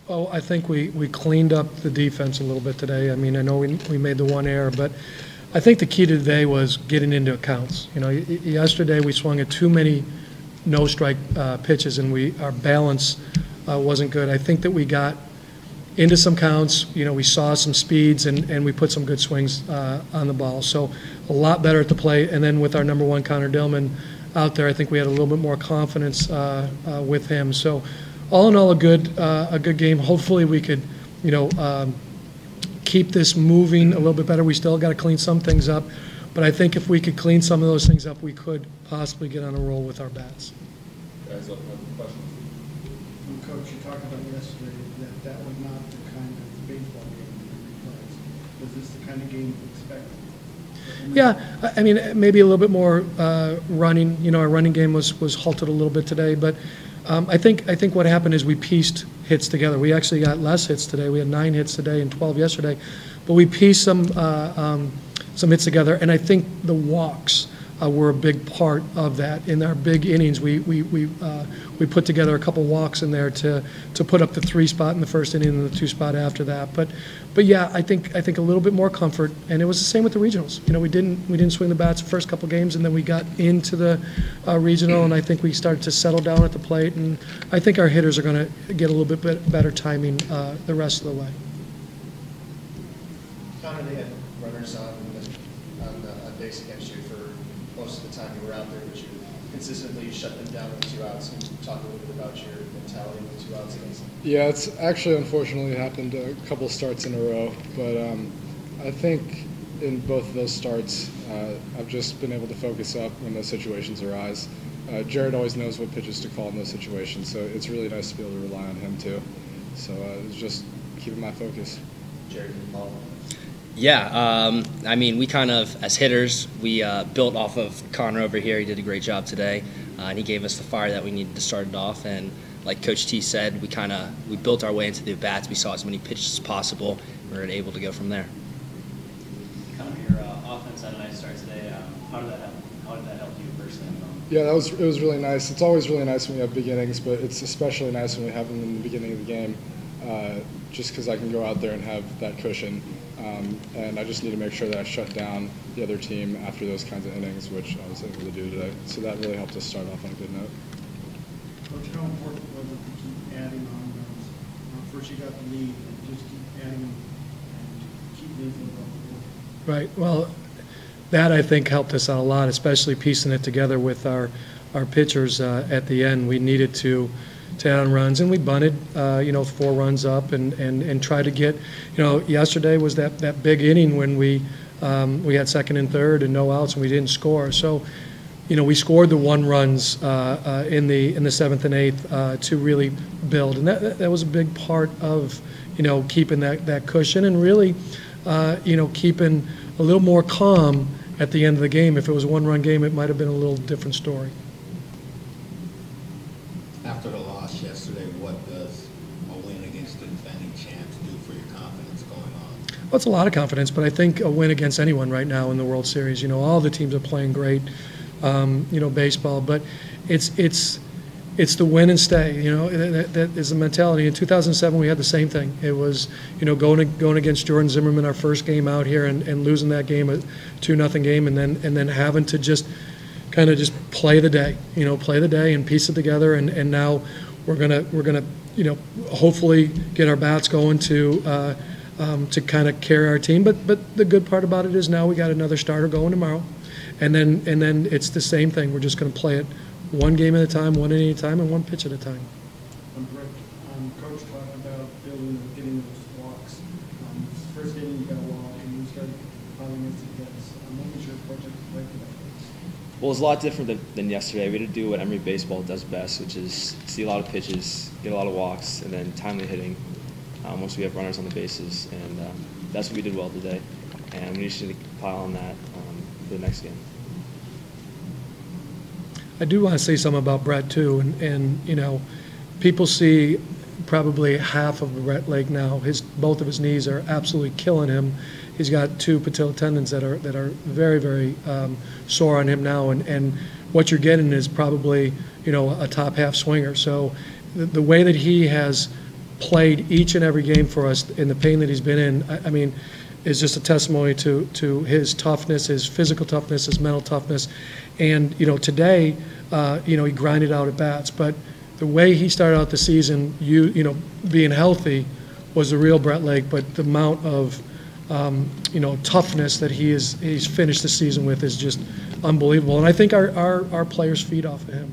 Oh, I think we cleaned up the defense a little bit today. I mean, I know we made the one error, but I think the key to today was getting into accounts. You know, yesterday we swung at too many no-strike pitches, and our balance wasn't good. I think that we got into some counts. You know, we saw some speeds, and we put some good swings on the ball. So a lot better at the plate. And then with our number one, Connor Dillman, out there, I think we had a little bit more confidence with him. So all in all, a good game. Hopefully we could, you know, keep this moving a little bit better. We still got to clean some things up, but I think if we could clean some of those things up, we could possibly get on a roll with our bats. Guys, open up the question. Coach, you talked about yesterday that was not the kind of baseball game that plays. Was this the kind of game you expected? Yeah, I mean, maybe a little bit more running. You know, our running game was halted a little bit today, but I think what happened is we pieced hits together. We actually got less hits today. We had 9 hits today and 12 yesterday, but we pieced some hits together, and I think the walks were a big part of that. In our big innings, we put together a couple walks in there to put up the 3 spot in the first inning and the 2 spot after that. But yeah, I think a little bit more comfort, and it was the same with the regionals. You know, we didn't swing the bats the first couple games, and then we got into the regional, and I think we started to settle down at the plate, and I think our hitters are going to get a little bit better timing the rest of the way. Connor, they had runners on base against you for most of the time you were out there, but you consistently shut them down with 2 outs. Can you talk a little bit about your mentality with 2 outs against them? Yeah, it's actually unfortunately happened a couple starts in a row, but I think in both of those starts, I've just been able to focus up when those situations arise. Jared always knows what pitches to call in those situations, so it's really nice to be able to rely on him too. So it's just keeping my focus. Jared, can you follow up? Yeah, I mean, we kind of, as hitters, we built off of Connor over here. He did a great job today, and he gave us the fire that we needed to start it off. And like Coach T said, we built our way into the bats. We saw as many pitches as possible. We were able to go from there. Kind of your offense had a nice start today. How did that help? How did that help you personally? Yeah, it was really nice. It's always really nice when we have beginnings, but it's especially nice when we have them in the beginning of the game, just because I can go out there and have that cushion. And I just need to make sure that I shut down the other team after those kinds of innings, which I was able to do today. So that really helped us start off on a good note. Coach, how important was it to keep adding on those? First you got the lead, and just keep adding and keep Linfield on the board. Right. Well, that I think helped us out a lot, especially piecing it together with our pitchers at the end. We needed to add on runs, and we bunted, 4 runs up and tried to get, yesterday was that big inning when we had second and third and no outs and we didn't score. So, we scored the 1 runs in the 7th and 8th to really build, and that was a big part of, keeping that cushion and really, keeping a little more calm at the end of the game. If it was a 1-run game, it might have been a little different story. After the loss yesterday, what does a win against the defending champs do for your confidence going on? Well, it's a lot of confidence, but I think a win against anyone right now in the World Series, all the teams are playing great, baseball, but it's the win and stay. That is the mentality. In 2007, we had the same thing. It was, going against Jordan Zimmerman, our first game out here, and losing that game, a 2-0 game, and then having to just kind of just play the day, and piece it together. And now we're gonna hopefully get our bats going to kind of carry our team. But the good part about it is now we got another starter going tomorrow, and then it's the same thing. We're just going to play it 1 game at a time, 1 inning at a time, and 1 pitch at a time. Coach talked about getting those walks. First inning you got a walk, and you started piling into hits. What was your project like for that? Well, it's a lot different than yesterday. We had to do what Emory baseball does best, which is see a lot of pitches, get a lot of walks, and then timely hitting once we have runners on the bases. And that's what we did well today. And we just need to pile on that for the next game. I do want to say something about Brett too, and people see probably half of Brett Lake now. Both of his knees are absolutely killing him. He's got 2 patella tendons that are very, very sore on him now, and what you're getting is probably a top half swinger. So the way that he has played each and every game for us in the pain that he's been in, I mean, is just a testimony to his toughness, his physical toughness, his mental toughness. And, you know, today, you know, he grinded out at bats. But the way he started out the season, you know, being healthy was the real Brett Lake. But the amount of, you know, toughness that he's finished the season with is just unbelievable. And I think our players feed off of him.